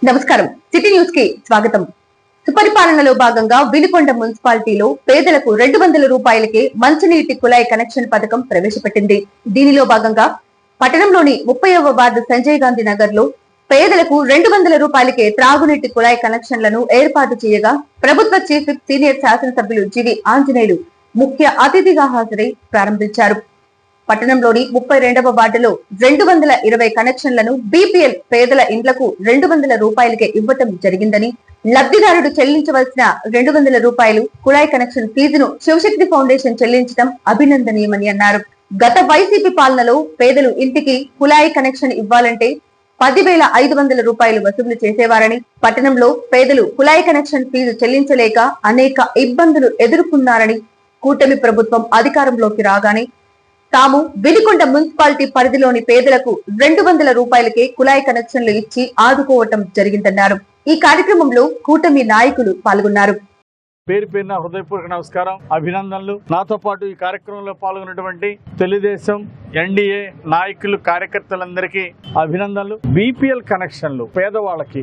నమస్కారం. City news కి స్వాగతం. సుపరిపాలనలో భాగంగా వినుకొండ మున్సిపాలిటీలో పేదలకు 200 రూపాయలకే మంచినీటి కుళాయి కనెక్షన్ పథకం ప్రవేశపెట్టింది. దీనిలో భాగంగా పట్టణంలోని 30వ వార్డు సంజయ్ గాంధీ నగర్ లో పేదలకు 200 రూపాయలకే త్రాగునీటి కుళాయి కనెక్షన్లను ఏర్పాటు చేయగా ప్రభుత్వ చీఫ్ విప్ సీనియర్ శాసనసభ్యులు జీవి ఆంజనేయులు ముఖ్య అతిథిగా హాజరై ప్రారంభించారు. పట్టణంలోని 32వ వార్డులో 220 కనెక్షన్లను బీపీఎల్ పేదల ఇండ్లకు 200 రూపాయలకే ఇవ్వటం జరిగిందని, లబ్ధిదారుడు చెల్లించవలసిన 200 రూపాయలు కుళాయి కనెక్షన్ ఫీజును శివశక్తి ఫౌండేషన్ చెల్లించడం అభినందనీయమని అన్నారు. గత వైసీపీ పాలనలో పేదలు ఇంటికి కుళాయి కనెక్షన్ ఇవ్వాలంటే 10,500 రూపాయలు వసూలు చేసేవారని, పట్టణంలో పేదలు కుళాయి కనెక్షన్ ఫీజు చెల్లించలేక అనేక ఇబ్బందులు ఎదుర్కొన్నారని, కూటమి ప్రభుత్వం అధికారంలోకి రాగానే తాము వినుకొండ మున్సిపాలిటీ పరిధిలోని పేదలకు 200 రూపాయలకే కుళాయి కనెక్షన్లు ఇచ్చి ఆదుకోవటం జరిగిందన్నారు. ఈ కార్యక్రమంలో కూటమి నాయకులు పాల్గొన్నారు. పేరు పేరున హృదయపూర్వక నమస్కారం, అభినందనలు. నాతో పాటు ఈ కార్యక్రమంలో పాల్గొన్నటువంటి తెలుగుదేశం ఎన్డీఏ నాయకులు కార్యకర్తలందరికీ అభినందనలు. బీపీఎల్ కనెక్షన్లు పేదవాళ్ళకి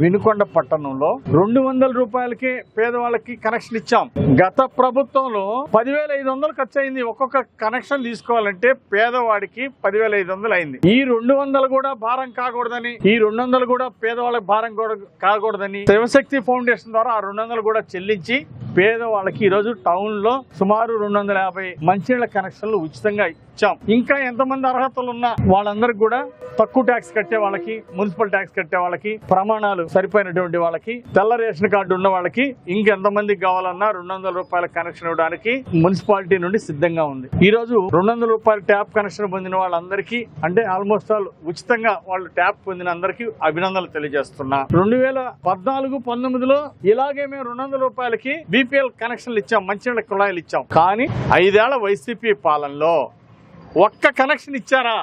వినుకొండ పట్టణంలో 200 రూపాయలకి పేదవాళ్ళకి కనెక్షన్ ఇచ్చాం. గత ప్రభుత్వంలో 10,500 ఖర్చు అయింది. ఒక్కొక్క కనెక్షన్ తీసుకోవాలంటే పేదవాడికి 10,500 అయింది. ఈ 200 కూడా భారం కాకూడదని, ఈ 200 కూడా పేదవాళ్ళకి భారం కాకూడదని శివశక్తి ఫౌండేషన్ ద్వారా ఆ 200 కూడా చెల్లించి పేదవాళ్ళకి ఈరోజు టౌన్ లో సుమారు 250 మంచినీళ్ళ కనెక్షన్లు ఉచితంగా ఇచ్చాం. ఇంకా ఎంతమంది అర్హతలు ఉన్నా వాళ్ళందరికి కూడా తక్కువ ట్యాక్స్ కట్టే వాళ్ళకి, మున్సిపల్ ట్యాక్స్ కట్టే వాళ్ళకి, ప్రమాణాలు సరిపోయినటువంటి వాళ్ళకి, తెల్ల రేషన్ కార్డు ఉన్న వాళ్ళకి ఇంకెంతమందికి కావాలన్నా 200 రూపాయల కనెక్షన్ ఇవ్వడానికి మున్సిపాలిటీ నుండి సిద్ధంగా ఉంది. ఈ రోజు 200 రూపాయల ట్యాప్ కనెక్షన్ పొందిన వాళ్ళందరికీ, అంటే ఆల్మోస్ట్ ఆల్ ఉచితంగా వాళ్ళు ట్యాప్ పొందిన అందరికీ అభినందనలు తెలియజేస్తున్నా. 2014-19లో ఇలాగే మేము 200 రూపాయలకి బీపీఎల్ కనెక్షన్లు ఇచ్చాం, మంచినీళ్ళ కుళాయిలు ఇచ్చాం. కానీ 5 ఏళ్ల వైసీపీ పాలనలో ఒక్క కనెక్షన్ ఇచ్చారా?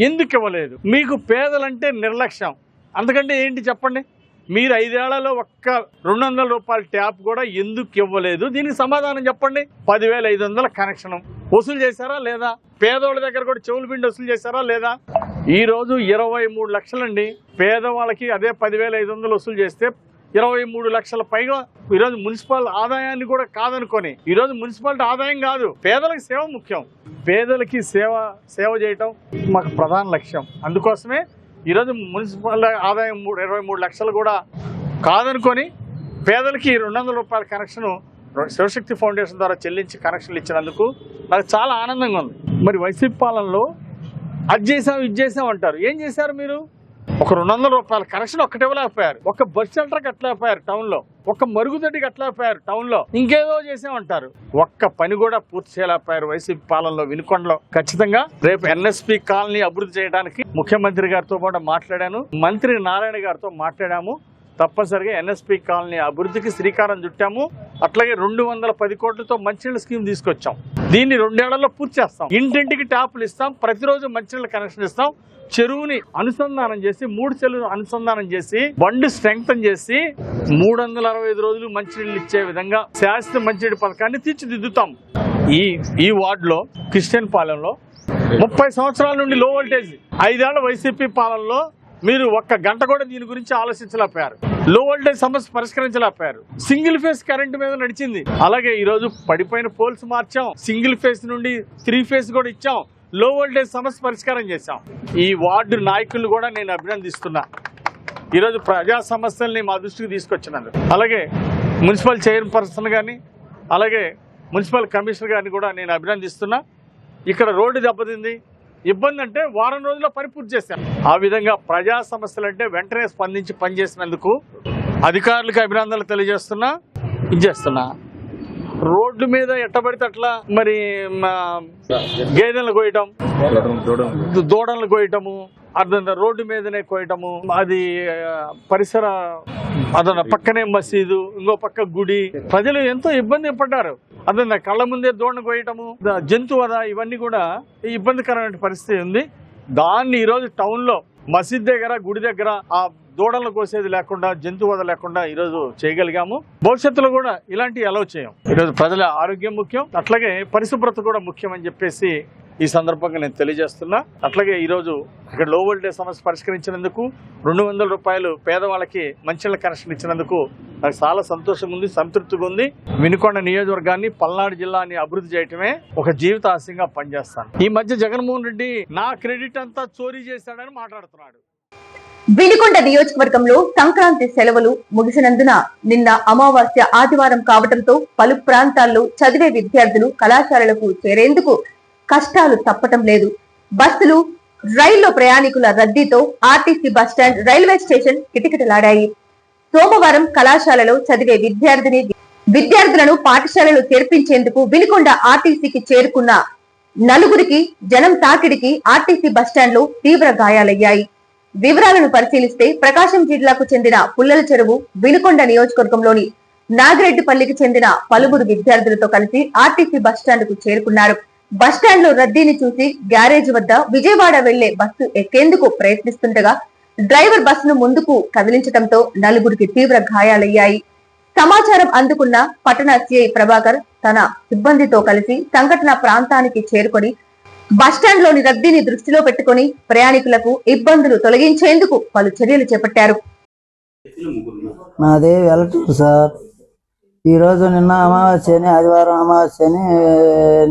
ఎందుకు ఇవ్వలేదు? మీకు పేదలంటే నిర్లక్ష్యం. అందుకంటే ఏంటి చెప్పండి? మీరు 5 ఏళ్లలో ఒక్క 200 రూపాయల ట్యాప్ కూడా ఎందుకు ఇవ్వలేదు? దీనికి సమాధానం చెప్పండి. 10,500 కనెక్షన్ వసూలు చేశారా లేదా? పేదవాళ్ళ దగ్గర కూడా చెవులు పిండి వసూలు చేశారా లేదా? ఈ రోజు 23 లక్షలండి పేదవాళ్ళకి. అదే 10,500 వసూలు చేస్తే 23 లక్షల పైగా ఈరోజు మున్సిపల్ ఆదాయాన్ని కూడా కాదనుకొని, ఈరోజు మున్సిపాలిటీ ఆదాయం కాదు, పేదలకు సేవ ముఖ్యం. పేదలకి సేవ చేయటం మాకు ప్రధాన లక్ష్యం. అందుకోసమే ఈరోజు మున్సిపల్ ఆదాయం 23 లక్షలు కూడా కాదనుకొని పేదలకి 200 రూపాయల కనెక్షన్ శివశక్తి ఫౌండేషన్ ద్వారా చెల్లించి కనెక్షన్లు ఇచ్చినందుకు నాకు చాలా ఆనందంగా ఉంది. మరి వైసీపీ పాలనలో అది చేసాం ఇది చేసాం అంటారు. ఏం చేశారు మీరు? ఒక 200 రూపాయల కనెక్షన్ ఒక్కటి ఇవ్వలేకపోయారు. ఒక బస్ షెల్టర్ కట్టలేకపోయారు టౌన్ లో, ఒక మరుగుదొడ్డి కట్టలేకపోయారు టౌన్ లో, ఇంకేదో చేసామంటారు. ఒక్క పని కూడా పూర్తి చేయలేకపోయారు వైసీపీ పాలనలో వినుకొండలో. ఖచ్చితంగా రేపు ఎన్ఎస్పీ కాలనీ అభివృద్ధి చేయడానికి ముఖ్యమంత్రి గారితో కూడా మాట్లాడాను, మంత్రి నారాయణ గారితో మాట్లాడాము. తప్పనిసరిగా ఎన్ఎస్పీ కాలనీ అభివృద్ధికి శ్రీకారం చుట్టాము. అట్లాగే 210 కోట్లతో మంచినీళ్ళ స్కీమ్ తీసుకొచ్చాం. దీన్ని 2 ఏళ్లలో పూర్తి చేస్తాం. ఇంటింటికి ట్యాపులు ఇస్తాం, ప్రతిరోజు మంచినీళ్ళ కనెక్షన్ ఇస్తాం. చెరువుని అనుసంధానం చేసి 3 చెరువులు అనుసంధానం చేసి బండ్ స్ట్రెంగ్తన్ చేసి 365 రోజులు మంచినీళ్ళు ఇచ్చే విధంగా శాశ్వత మంచినీటి పథకాన్ని తీర్చిదిద్దుతాం. ఈ వార్డులో క్రిస్టియన్ పాలెంలో 30 సంవత్సరాల నుండి లో వోల్టేజ్, 5 ఏళ్ల వైసీపీ పాలనలో మీరు ఒక్క గంట కూడా దీని గురించి ఆలోచించలేకపోయారు. లో వోల్టేజ్ సమస్య పరిష్కరించలేకపోయారు. సింగిల్ ఫేజ్ కరెంట్ మీద నడిచింది. అలాగే ఈ రోజు పడిపోయిన పోల్స్ మార్చాం, సింగిల్ ఫేజ్ నుండి 3 ఫేజ్ కూడా ఇచ్చాం, లో వోల్టేజ్ సమస్య పరిష్కారం చేశాం. ఈ వార్డు నాయకులను కూడా నేను అభినందిస్తున్నా. ఈరోజు ప్రజా సమస్యల్ని మా దృష్టికి తీసుకొచ్చినందుకు. అలాగే మున్సిపల్ చైర్పర్సన్ కానీ, అలాగే మున్సిపల్ కమిషనర్ గారిని కూడా నేను అభినందిస్తున్నా. ఇక్కడ రోడ్డు దెబ్బతింది, ఇబ్బంది అంటే వారం రోజుల్లో పని పూర్తి చేశాను. ఆ విధంగా ప్రజా సమస్యలు అంటే వెంటనే స్పందించి పనిచేసినందుకు అధికారులకు అభినందనలు తెలియజేస్తున్నా. ఇచ్చేస్తున్నా రోడ్డు మీద ఎట్టబడితే అట్లా మరి గేదెలను కోయటం, దూడలను కోయటము, అర్థం రోడ్డు మీదనే కోయటము, అది పరిసర అదన పక్కనే మసీదు, ఇంకో పక్క గుడి, ప్రజలు ఎంతో ఇబ్బంది పడ్డారు. అదే కళ్ళ ముందే దూడను కోయటము, జంతువద, ఇవన్నీ కూడా ఇబ్బందికరమైన పరిస్థితి ఉంది. దాన్ని ఈరోజు టౌన్ లో మసీద్ దగ్గర, గుడి దగ్గర ఆ దూడలను కోసేది లేకుండా, జంతువద లేకుండా ఈరోజు చేయగలిగాము. భవిష్యత్తులో కూడా ఇలాంటివి అలౌ చేయం. ఈరోజు ప్రజల ఆరోగ్యం ముఖ్యం, అట్లాగే పరిశుభ్రత కూడా ముఖ్యం అని చెప్పేసి ఈ సందర్భంగా నేను తెలియజేస్తున్నా. అట్లాగే ఈరోజు ఇక్కడ లో వోల్టేజ్ సమస్య పరిష్కరించినందుకు 200 రూపాయలు పేదవాళ్ళకి మంచినీళ్ళ కనెక్షన్ ఇచ్చినందుకు నాకు చాలా సంతోషంగా ఉంది, సంతృప్తిగా ఉంది. వినుకొండ నియోజకవర్గాన్ని, పల్నాడు జిల్లాని అభివృద్ధి చేయటమే ఒక జీవిత ఆశయంగా పనిచేస్తాను. ఈ మధ్య జగన్మోహన్ రెడ్డి నా క్రెడిట్ అంతా చోరీ చేశాడని మాట్లాడుతున్నాడు. వినుకొండ నియోజకవర్గంలో సంక్రాంతి సెలవులు ముగిసినందున నిన్న అమావాస్య ఆదివారం కావడంతో పలు ప్రాంతాల్లో చదివే విద్యార్థులు కళాశాలలకు చేరేందుకు కష్టాలు తప్పటం లేదు. బస్సులు, రైల్లో ప్రయాణికుల రద్దీతో ఆర్టీసీ బస్టాండ్, రైల్వే స్టేషన్ కిటకిటలాడాయి. సోమవారం కళాశాలలో చదివే విద్యార్థులను పాఠశాలలో చేర్పించేందుకు వినుకొండ ఆర్టీసీకి చేరుకున్న 4గురికి జనం తాకిడికి ఆర్టీసీ బస్టాండ్ లో తీవ్ర గాయాలయ్యాయి. వివరాలను పరిశీలిస్తే ప్రకాశం జిల్లాకు చెందిన పుల్లల చెరువు, వినుకొండ నియోజకవర్గంలోని నాగిరెడ్డిపల్లికి చెందిన పలువురు విద్యార్థులతో కలిసి ఆర్టీసీ బస్టాండ్ కు చేరుకున్నారు. బస్టాండ్ లో రద్దీని చూసి గ్యారేజ్ వద్ద విజయవాడ వెళ్లే బస్సు ఎక్కేందుకు ప్రయత్నిస్తుండగా డ్రైవర్ బస్సును ముందుకు కదిలించడంతో 4గురికి తీవ్ర గాయాలయ్యాయి. సమాచారం అందుకున్న పట్టణ సిఐ ప్రభాకర్ తన సిబ్బందితో కలిసి సంఘటన ప్రాంతానికి చేరుకొని బస్టాండ్ లోని రద్దీని దృష్టిలో పెట్టుకుని ప్రయాణికులకు ఇబ్బందులు తొలగించేందుకు పలు చర్యలు చేపట్టారు. నాది వెల్లటూరు సార్. ఈరోజు నిన్న అమావాస్యని, ఆదివారం అమావాస్యని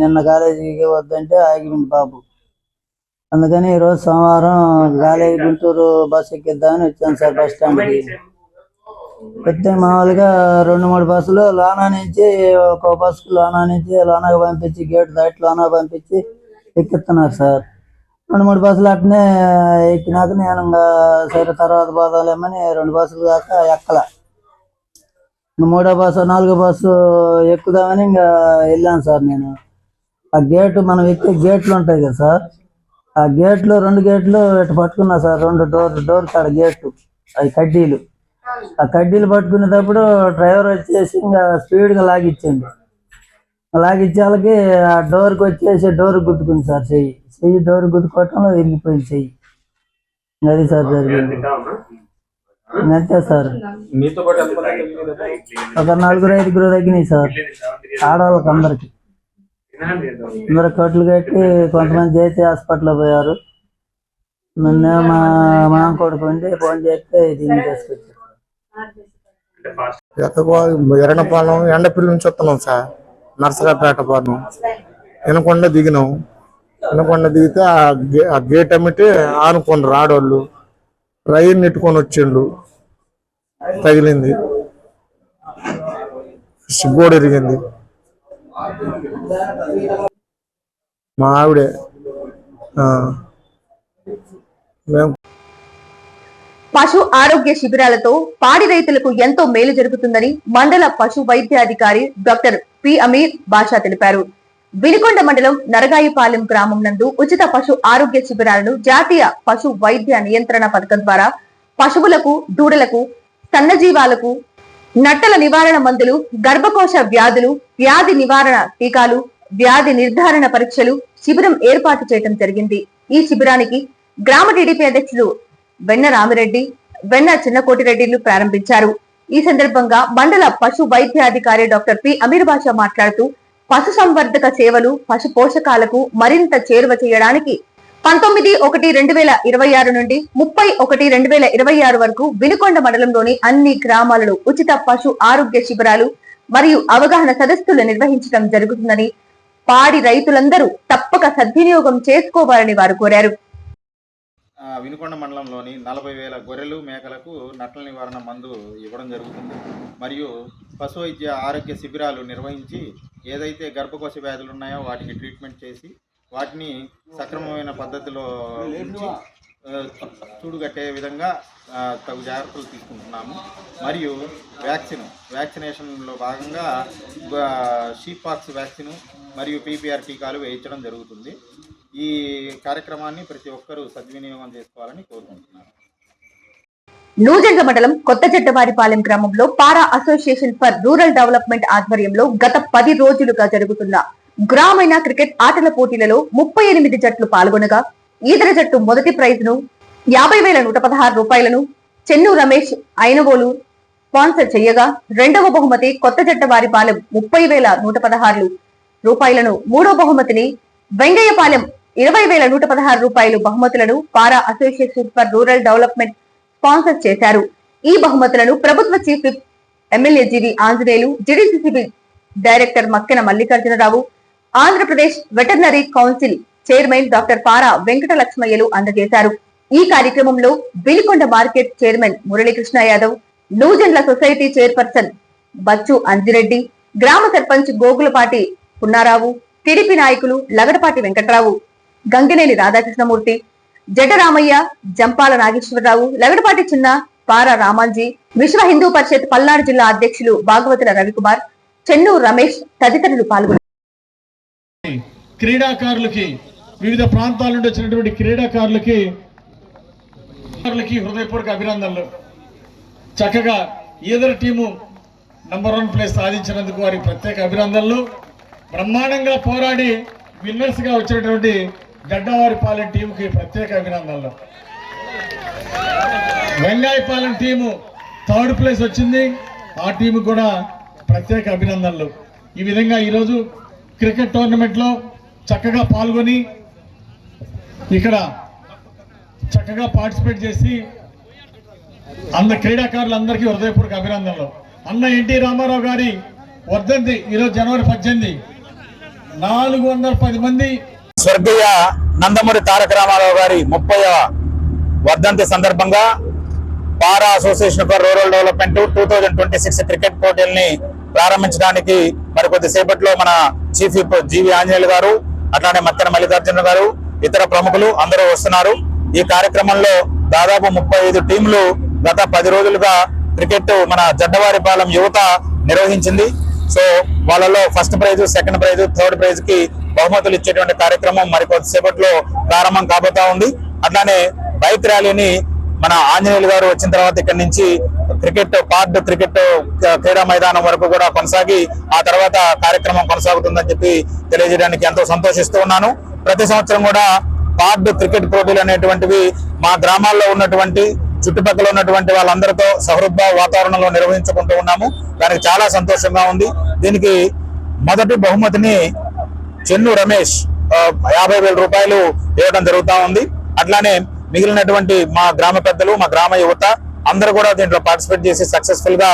నిన్న కాలేజీకి వద్దంటే ఆగిపోయింది బాబు. అందుకని ఈరోజు సోమవారం కాలేజీ గుంటూరు బస్సు ఎక్కిద్దామని వచ్చాను సార్ బస్ స్టాండ్కి. వస్తే మామూలుగా 2-3 బస్సులు లోనా నుంచి, ఒక బస్సుకు లోనా నుంచి లోనాకు పంపించి గేటు దాటి లోనాకు పంపించి ఎక్కిస్తున్నారు సార్. 2-3 బస్సులు అట్నే ఎక్కినాక నేను సరే తర్వాత పోదాలేమని 2 బస్సులు దాకా ఎక్కల. 3వ బస్సు, 4వ బస్సు ఎక్కుదామని ఇంకా వెళ్ళాను సార్. నేను ఆ గేటు, మనం ఎక్కే గేట్లు ఉంటాయి కదా సార్, ఆ గేట్లు 2 గేట్లు ఇటు పట్టుకున్నా సార్. 2 డోర్ కాడ గేట్లు, అవి కడ్డీలు. ఆ కడ్డీలు పట్టుకునేటప్పుడు డ్రైవర్ వచ్చేసి ఇంకా స్పీడ్గా లాగిచ్చింది. లాగిచ్చేళ్ళకి ఆ డోర్కి వచ్చేసి డోర్ గుద్దుకుంది సార్. చెయ్యి డోర్ గుద్దుకోవటంలో విరిగిపోయింది చెయ్యి. అది సార్ జరిగింది. అంతే సార్. ఒక 4-5 తగ్గినాయి సార్, ఆడవాళ్ళకి అందరికి. అందరు కట్లు కట్టి కొంతమంది జేసీ హాస్పిటల్లో పోయారు. నిన్న మా మామ కొడుకు ఉండి ఫోన్ చేస్తే దీన్ని తీసుకొచ్చారు. ఎరణపాలెం ఎండపిల్లి నుంచి వస్తున్నాం సార్. నర్సరాపేట పాలెం వినకొండ దిగినాం. వినకొండ దిగితే ఆ గేట్ అమ్మితే ఆనుకోండి ఆడోళ్ళు రైలు నెట్టుకొని వచ్చిండు. తగిలింది, బోర్డు ఎరిగింది. మా ఆవిడే పశు ఆరోగ్య శిబిరాలతో పాడి రైతులకు ఎంతో మేలు జరుగుతుందని మండల పశు వైద్యాధికారి డాక్టర్ పి అమీర్ బాషా తెలిపారు. వినుకొండ మండలం నరగాయిపాలెం గ్రామం నందు ఉచిత పశు ఆరోగ్య శిబిరాలను జాతీయ పశు వైద్య నియంత్రణ పథకం ద్వారా పశువులకు, దూడలకు, సన్నజీవాలకు నట్టల నివారణ మందులు, గర్భకోశ వ్యాధులు, వ్యాధి నివారణ టీకాలు, వ్యాధి నిర్ధారణ పరీక్షలు శిబిరం ఏర్పాటు చేయడం జరిగింది. ఈ శిబిరానికి గ్రామ టీడీపీ అధ్యక్షుడు వెన్న రామిరెడ్డి, వెన్న చిన్నకోటిరెడ్డిలు ప్రారంభించారు. ఈ సందర్భంగా మండల పశు వైద్యాధికారి డాక్టర్ పి అమీర్ బాషా మాట్లాడుతూ పశు సంవర్ధక సేవలు పశు పోషకాలకు మరింత చేరువ చేయడానికి 19/1/2026 నుండి 30/1/2026 వరకు వినుకొండ మండలంలోని అన్ని గ్రామాలలో ఉచిత పశు ఆరోగ్య శిబిరాలు మరియు అవగాహన సదస్సులు నిర్వహించడం జరుగుతుందని, పాడి రైతులందరూ తప్పక సద్వినియోగం చేసుకోవాలని వారు కోరారు. వినుకొండ మండలంలోని 40,000 గొర్రెలు, మేకలకు నట్టల నివారణ మందు ఇవ్వడం జరుగుతుంది. మరియు పశు వైద్య ఆరోగ్య శిబిరాలు నిర్వహించి ఏదైతే గర్భకోశ వ్యాధులు ఉన్నాయో వాటికి ట్రీట్మెంట్ చేసి వాటిని సక్రమమైన పద్ధతిలో ఉంచి చూడుగట్టే విధంగా తగు జాగ్రత్తలు తీసుకుంటున్నాము. మరియు వ్యాక్సినేషన్లో భాగంగా షీప్ పాక్స్ వ్యాక్సిన్ మరియు పీపీఆర్ టీకాలు వేయించడం జరుగుతుంది. ఈ కార్యక్రమాన్ని ప్రతి ఒక్కరూ సద్వినియోగం చేసుకోవాలని కోరుకుంటున్నాను. నూజెండ్ల మండలం కొత్త జడ్డవారిపాలెం గ్రామంలో పారా అసోసియేషన్ ఫర్ రూరల్ డెవలప్మెంట్ ఆధ్వర్యంలో గత 10 రోజులుగా జరుగుతున్న గ్రామీణ క్రికెట్ ఆటల పోటీలలో 38 జట్లు పాల్గొనగా ఈదర జట్టు మొదటి ప్రైజ్ ను 50,116 రూపాయలను చెన్ను రమేష్ ఐనవోలు స్పాన్సర్ చేయగా, రెండవ బహుమతి కొత్త జడ్డవారిపాలెం 30,116 రూపాయలను, మూడో బహుమతిని వెంగయ్యపాలెం 20,116 రూపాయలు బహుమతులను Para association for rural development sponsor చేశారు. ఈ బహుమతులను ప్రభుత్వ chief whip MLA GV Anjaneyulu, GDCCB director Makkena Mallikarjunarao, Andhra Pradesh veterinary council chairman doctor Para Venkata లక్ష్మయ్యలు అందజేశారు. ఈ కార్యక్రమంలో Vinukonda market chairman Muralikrishna Yadav, Nuzendla society chairperson Bachchu Anjireddy, గ్రామ సర్పంచ్ గోగులపాటి పున్నారావు, టీడీపీ నాయకులు లగడపాటి వెంకట్రావు, గంగినేని రాధాకృష్ణమూర్తి, జడ్డరామయ్య, జంపాల నాగేశ్వరరావు, లగడపాటి చిన్న, పారా రామాంజీ, విశ్వ హిందూ పరిషత్ పల్నాడు జిల్లా అధ్యక్షులు భాగవతుల రవికుమార్, చెన్నూరు రమేష్ తదితరులు పాల్గొన్నారు. క్రీడాకారులకి, వివిధ ప్రాంతాల నుండి వచ్చినటువంటి క్రీడాకారులకి హృదయపూర్వక అభినందనలు. చక్కగా ఈదర్ టీము నంబర్ 1 ప్లేస్ సాధించినందుకు వారికి ప్రత్యేక అభినందనలు. బ్రహ్మాండంగా పోరాడి విన్నర్స్ గా వచ్చినటువంటి గడ్డవారిపాలెం టీముకి ప్రత్యేక అభినందనలు. వెంగాయపాలెం టీము 3rd ప్లేస్ వచ్చింది, ఆ టీము కూడా ప్రత్యేక అభినందనలు. ఈ విధంగా ఈరోజు క్రికెట్ టోర్నమెంట్లో చక్కగా పాల్గొని ఇక్కడ చక్కగా పార్టిసిపేట్ చేసి క్రీడాకారులందరికీ హృదయపూర్వక అభినందనలు. అన్న ఎన్టీ రామారావు గారి వర్ధంతి ఈరోజు జనవరి 18, 410 మంది. స్వర్గీయ నందమూరి తారక రామారావు గారి 30వ వర్ధంతి సందర్భంగా Para association for rural development 2026 cricket పోటీల్ని ప్రారంభించడానికి మరికొద్దిసేపట్లో మన చీఫ్ విప్ జీవి ఆంజనేయులు గారు, అట్లానే మక్కెన మల్లికార్జున గారు, ఇతర ప్రముఖులు అందరూ వస్తున్నారు. ఈ కార్యక్రమంలో దాదాపు 35 టీంలు గత 10 రోజులుగా క్రికెట్ మన జడ్డవారిపాలెం యువత నిర్వహించింది. సో వాళ్ళలో first prize, second prize, third prize కి బహుమతులు ఇచ్చేటువంటి కార్యక్రమం మరికొద్దిసేపట్లో ప్రారంభం కాబోతా ఉంది. అట్లానే బైక్ ర్యాలీని మన ఆంజనేయులు గారు వచ్చిన తర్వాత ఇక్కడి నుంచి క్రికెట్ క్రీడా మైదానం వరకు కూడా కొనసాగి ఆ తర్వాత కార్యక్రమం కొనసాగుతుందని చెప్పి తెలియజేయడానికి ఎంతో సంతోషిస్తూ ఉన్నాను. ప్రతి సంవత్సరం కూడా పార్డ్ క్రికెట్ పోటీలు అనేటువంటివి మా గ్రామాల్లో ఉన్నటువంటి చుట్టుపక్కల ఉన్నటువంటి వాళ్ళందరితో సహృద్భావ వాతావరణంలో నిర్వహించుకుంటూ ఉన్నాము. దానికి చాలా సంతోషంగా ఉంది. దీనికి మొదటి బహుమతిని చెన్ను రమేష్ 50,000 రూపాయలు ఇవ్వడం జరుగుతూ ఉంది. అట్లానే మిగిలినటువంటి మా గ్రామ పెద్దలు, మా గ్రామ యువత అందరూ కూడా దీంట్లో పార్టిసిపేట్ చేసి సక్సెస్ఫుల్ గా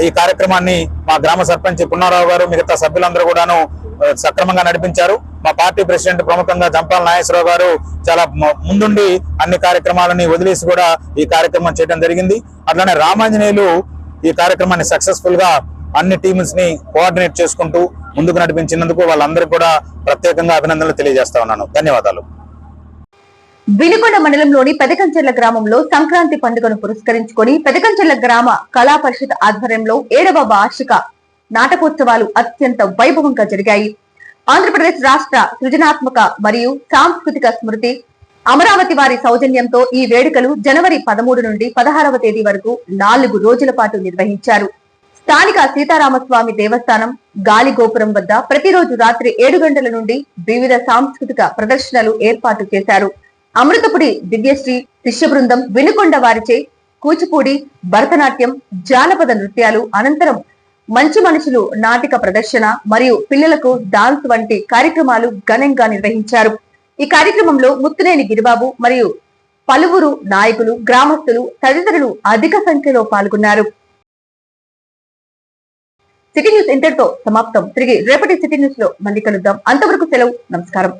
ఈ కార్యక్రమాన్ని మా గ్రామ సర్పంచ్ పున్నారావు గారు, మిగతా సభ్యులందరూ కూడాను సక్రమంగా నడిపించారు. మా పార్టీ ప్రెసిడెంట్ ప్రముఖంగా జంపాల నాగేశ్వరరావు గారు చాలా ముందుండి అన్ని కార్యక్రమాలని వదిలేసి కూడా ఈ కార్యక్రమం చేయడం జరిగింది. అట్లానే రామాంజనేయులు ఈ కార్యక్రమాన్ని సక్సెస్ఫుల్ గా అన్ని టీమ్స్ ని కోఆర్డినేట్ చేసుకుంటూ ముందుకు నడిపించినందుకు వాళ్ళందరికీ కూడా ప్రత్యేకంగా అభినందనలు తెలియజేస్తా ఉన్నాను. ధన్యవాదాలు. వినుకొండ మండలంలోని పెదకంచెర్ల గ్రామంలో సంక్రాంతి పండుగను పురస్కరించుకొని పెదకంచెర్ల గ్రామ కళా పరిషత్ ఆధ్వర్యంలో 7వ వార్షిక నాటకోత్సవాలు అత్యంత వైభవంగా జరిగాయి. ఆంధ్రప్రదేశ్ రాష్ట్ర సృజనాత్మక మరియు సాంస్కృతిక స్మృతి అమరావతి వారి సౌజన్యంతో ఈ వేడుకలు జనవరి 13 నుండి 16వ తేదీ వరకు 4 రోజుల పాటు నిర్వహించారు. స్థానిక సీతారామస్వామి దేవస్థానం గాలి గోపురం వద్ద ప్రతిరోజు రాత్రి 7 గంటల నుండి వివిధ సాంస్కృతిక ప్రదర్శనలు ఏర్పాటు చేశారు. అమృతపుడి దివ్యశ్రీ శిష్య బృందం వినుకొండ వారిచే కూచిపూడి, భరతనాట్యం, జానపద నృత్యాలు, అనంతరం మంచి మనుషులు నాటిక ప్రదర్శన మరియు పిల్లలకు డాన్స్ వంటి కార్యక్రమాలు ఘనంగా నిర్వహించారు. ఈ కార్యక్రమంలో ముత్తునేని గిరిబాబు మరియు పలువురు నాయకులు, గ్రామస్తులు తదితరులు అధిక సంఖ్యలో పాల్గొన్నారు. సిటీ న్యూస్ ఇంతటితో సమాప్తం. తిరిగి రేపటి సిటీ న్యూస్ లో మళ్ళీ కలుద్దాం. అంతవరకు సెలవు. నమస్కారం.